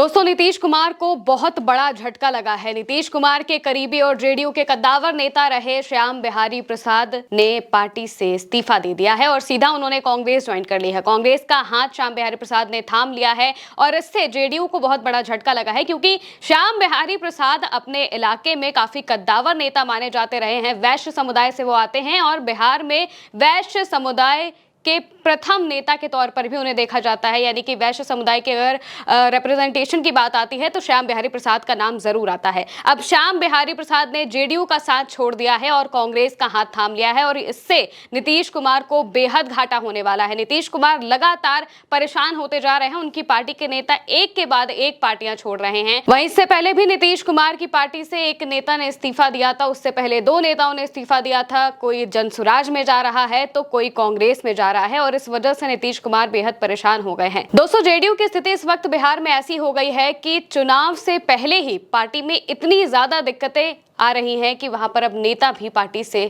दोस्तों, नीतीश कुमार को बहुत बड़ा झटका लगा है। नीतीश कुमार के करीबी और जेडीयू के कद्दावर नेता रहे श्याम बिहारी प्रसाद ने पार्टी से इस्तीफा दे दिया है और सीधा उन्होंने कांग्रेस ज्वाइन कर ली है। कांग्रेस का हाथ श्याम बिहारी प्रसाद ने थाम लिया है और इससे जेडीयू को बहुत बड़ा झटका लगा है, क्योंकि श्याम बिहारी प्रसाद अपने इलाके में काफी कद्दावर नेता माने जाते रहे हैं। वैश्य समुदाय से वो आते हैं और बिहार में वैश्य समुदाय के प्रथम नेता के तौर पर भी उन्हें देखा जाता है। यानी कि वैश्य समुदाय के अगर रिप्रेजेंटेशन की बात आती है तो श्याम बिहारी प्रसाद का नाम जरूर आता है। अब श्याम बिहारी प्रसाद ने जेडीयू का साथ छोड़ दिया है और कांग्रेस का हाथ थाम लिया है और इससे नीतीश कुमार को बेहद घाटा होने वाला है। नीतीश कुमार लगातार परेशान होते जा रहे हैं। उनकी पार्टी के नेता एक के बाद एक पार्टियां छोड़ रहे हैं। वहीं इससे पहले भी नीतीश कुमार की पार्टी से एक नेता ने इस्तीफा दिया था, उससे पहले दो नेताओं ने इस्तीफा दिया था। कोई जनसुराज में जा रहा है तो कोई कांग्रेस में जा रहा है और इस वजह से नीतीश कुमार बेहद परेशान हो गए हैं। दोस्तों, जेडीयू की स्थिति इस वक्त बिहार में ऐसी हो गई है कि चुनाव से पहले ही पार्टी में इतनी ज्यादा दिक्कतें आ रही हैं कि वहां पर अब नेता भी पार्टी से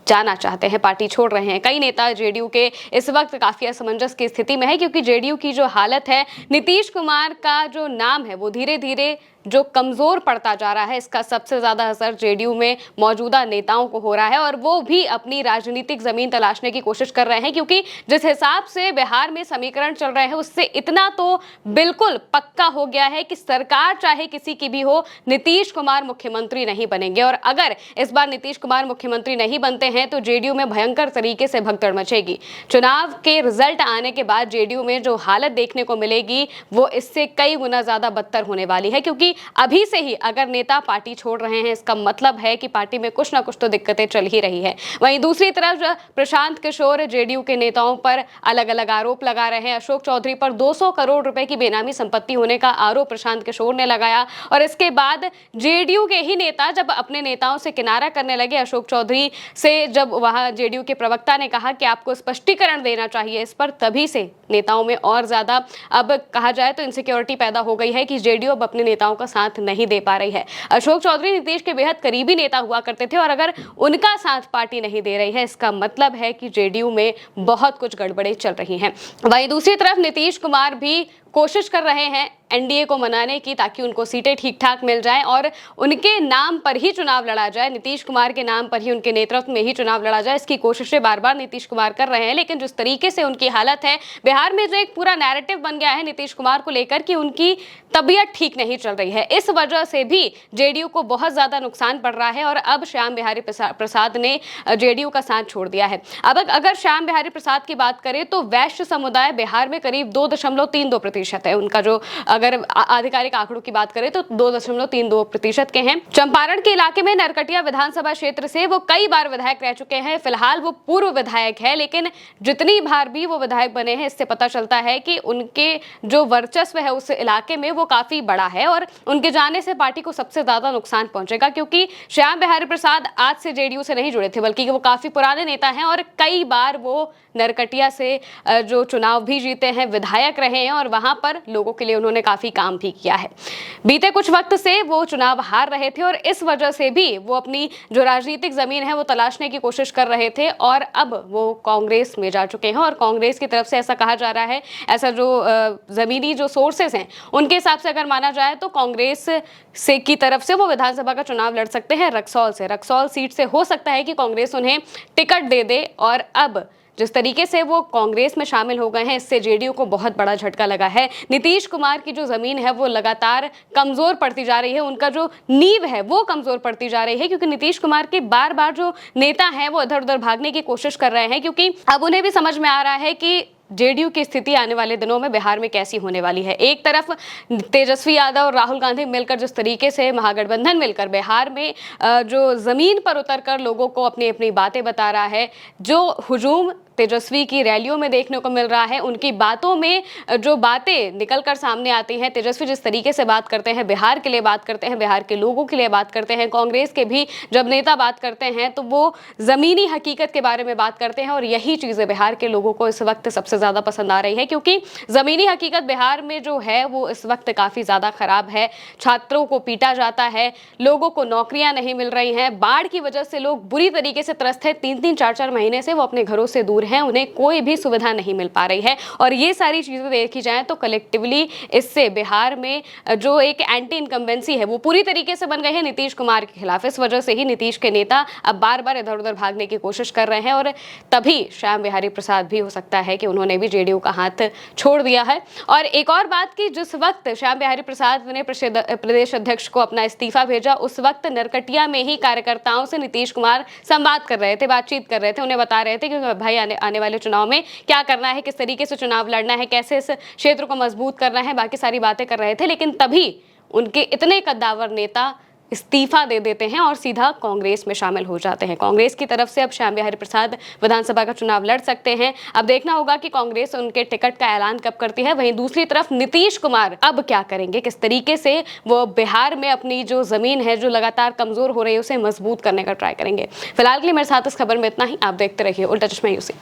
जाना चाहते हैं, पार्टी छोड़ रहे हैं। कई नेता जेडीयू के इस वक्त काफी असमंजस की स्थिति में है, क्योंकि जेडीयू की जो हालत है, नीतीश कुमार का जो नाम है वो धीरे धीरे जो कमजोर पड़ता जा रहा है, इसका सबसे ज्यादा असर जेडीयू में मौजूदा नेताओं को हो रहा है और वो भी अपनी राजनीतिक जमीन तलाशने की कोशिश कर रहे हैं। क्योंकि जिस हिसाब से बिहार में समीकरण चल रहे हैं, उससे इतना तो बिल्कुल पक्का हो गया है कि सरकार चाहे किसी की भी हो, नीतीश कुमार मुख्यमंत्री नहीं बनेंगे। और अगर इस बार नीतीश कुमार मुख्यमंत्री नहीं बनते हैं तो जेडीयू में भयंकर तरीके से भगदड़ मचेगी। चुनाव के रिजल्ट आने के बाद जेडीयू में जो हालत देखने को मिलेगी वो इससे कई गुना ज्यादा बदतर होने वाली है, क्योंकि अभी से ही अगर नेता पार्टी छोड़ रहे हैं, इसका मतलब है कि पार्टी में कुछ ना कुछ तो दिक्कतें चल ही रही है। वहीं दूसरी तरफ प्रशांत किशोर जेडीयू के नेताओं पर अलग अलग आरोप लगा रहे हैं। अशोक चौधरी पर 200 करोड़ रुपए की बेनामी संपत्ति होने का आरोप प्रशांत किशोर ने लगाया और इसके बाद जेडीयू के ही नेता जब अपने नेताओं से किनारा करने लगे, अशोक चौधरी से जब वहां जेडीयू के प्रवक्ता ने कहा कि आपको स्पष्टीकरण देना चाहिए इस पर, तभी से नेताओं में और ज्यादा अब कहा जाए तो इनसिक्योरिटी पैदा हो गई है कि जेडीयू अब अपने नेताओं का साथ नहीं दे पा रही है। अशोक चौधरी नीतीश के बेहद करीबी नेता हुआ करते थे और अगर उनका साथ पार्टी नहीं दे रही है, इसका मतलब है कि जेडीयू में बहुत कुछ गड़बड़ें चल रही हैं। वहीं दूसरी तरफ नीतीश कुमार भी कोशिश कर रहे हैं एनडीए को मनाने की, ताकि उनको सीटें ठीक ठाक मिल जाएं और उनके नाम पर ही चुनाव लड़ा जाए, नीतीश कुमार के नाम पर ही, उनके नेतृत्व में ही चुनाव लड़ा जाए। इसकी कोशिशें बार बार नीतीश कुमार कर रहे हैं, लेकिन जिस तरीके से उनकी हालत है, बिहार में जो एक पूरा नैरेटिव बन गया है नीतीश कुमार को लेकर कि उनकी तबीयत ठीक नहीं चल रही है, इस वजह से भी जेडीयू को बहुत ज्यादा नुकसान पड़ रहा है और अब श्याम बिहारी प्रसाद ने जेडीयू का साथ छोड़ दिया है। अब अगर श्याम बिहारी प्रसाद की बात करें तो वैश्य समुदाय बिहार में करीब 2.32% है। उनका जो अगर आधिकारिक आंकड़ों की बात करें तो 2.32% के हैं। चंपारण के इलाके में नरकटिया विधानसभा क्षेत्र से वो कई बार विधायक रह चुके हैं। फिलहाल वो पूर्व विधायक है, लेकिन जितनी बार भी वो विधायक बने हैं, इससे पता चलता है कि उनके जो वर्चस्व है उस इलाके में वो काफी बड़ा है और उनके जाने से पार्टी को सबसे ज्यादा नुकसान पहुंचेगा, क्योंकि श्याम बिहारी प्रसाद आज से जेडीयू से नहीं जुड़े थे, बल्कि वो काफी पुराने नेता हैं और कई बार वो नरकटिया से जो चुनाव भी जीते हैं, विधायक रहे हैं और वहां पर लोगों के लिए उन्होंने काफी काम भी किया है। बीते कुछ वक्त से वो चुनाव हार रहे थे और इस वजह से भी वो अपनी जो राजनीतिक जमीन है वो तलाशने की कोशिश कर रहे थे और अब वो कांग्रेस में जा चुके हैं और कांग्रेस की तरफ से ऐसा कहा जा रहा है, ऐसा जो जमीनी जो सोर्सेस हैं उनके हिसाब से अगर माना जाए तो कांग्रेस से की तरफ से वो विधानसभा का चुनाव लड़ सकते हैं रक्सौल से। रक्सौल सीट से हो सकता है कि कांग्रेस उन्हें टिकट दे दे और अब जिस तरीके से वो कांग्रेस में शामिल हो गए हैं, इससे जेडीयू को बहुत बड़ा झटका लगा है। नीतीश कुमार की जो जमीन है वो लगातार कमजोर पड़ती जा रही है, उनका जो नींव है वो कमजोर पड़ती जा रही है, क्योंकि नीतीश कुमार के बार बार जो नेता हैं वो इधर उधर भागने की कोशिश कर रहे हैं, क्योंकि अब उन्हें भी समझ में आ रहा है कि जेडीयू की स्थिति आने वाले दिनों में बिहार में कैसी होने वाली है। एक तरफ तेजस्वी यादव और राहुल गांधी मिलकर जिस तरीके से महागठबंधन मिलकर बिहार में जो जमीन पर उतरकर लोगों को अपनी अपनी बातें बता रहा है, जो हुजूम तेजस्वी की रैलियों में देखने को मिल रहा है, उनकी बातों में जो बातें निकलकर सामने आती हैं, तेजस्वी जिस तरीके से बात करते हैं, बिहार के लिए बात करते हैं, बिहार के लोगों के लिए बात करते हैं, कांग्रेस के भी जब नेता बात करते हैं तो वो जमीनी हकीकत के बारे में बात करते हैं और यही चीजें बिहार के लोगों को इस वक्त सबसे ज्यादा पसंद आ रही है, क्योंकि जमीनी हकीकत बिहार में जो है वो इस वक्त काफी ज्यादा खराब है। छात्रों को पीटा जाता है, लोगों को नौकरियां नहीं मिल रही हैं, बाढ़ की वजह से लोग बुरी तरीके से त्रस्त है, 3-3, 4-4 महीने से वो अपने घरों से दूर हैं, उन्हें कोई भी सुविधा नहीं मिल पा रही है। और ये सारी चीज़ें देखी जाएँ तो कलेक्टिवली इससे बिहार में जो एक एंटी इनकम्बेंसी है वो पूरी तरीके से बन गई है नीतीश कुमार के खिलाफ। इस वजह से ही नीतीश के नेता अब बार-बार इधर-उधर भागने की कोशिश कर रहे हैं और तभी श्याम बिहारी प्रसाद भी हो सकता है कि उन्होंने भी जेडीयू का हाथ छोड़ दिया है। और एक और बात कि जिस वक्त श्याम बिहारी प्रसाद ने प्रदेश अध्यक्ष को अपना इस्तीफा भेजा, उस वक्त नरकटिया में ही कार्यकर्ताओं से नीतीश कुमार संवाद कर रहे थे, बातचीत कर रहे थे, उन्हें बता रहे थे कि भाई आने वाले चुनाव में क्या करना है, किस तरीके से चुनाव लड़ना है, कैसे इस क्षेत्र को मजबूत करना है, बाकी सारी बातें कर रहे थे। लेकिन तभी उनके इतने कद्दावर नेता इस्तीफा दे देते हैं और सीधा कांग्रेस में शामिल हो जाते हैं। कांग्रेस की तरफ से अब श्याम बिहारी प्रसाद विधानसभा का चुनाव लड़ सकते हैं। अब देखना होगा कि कांग्रेस उनके टिकट का ऐलान कब करती है। वहीं दूसरी तरफ नीतीश कुमार अब क्या करेंगे, किस तरीके से वो बिहार में अपनी जो जमीन है जो लगातार कमजोर हो रही है उसे मजबूत करने का ट्राई करेंगे। फिलहाल के लिए मेरे साथ इस खबर में इतना ही। आप देखते रहिए उल्टा चश्मा यूसी।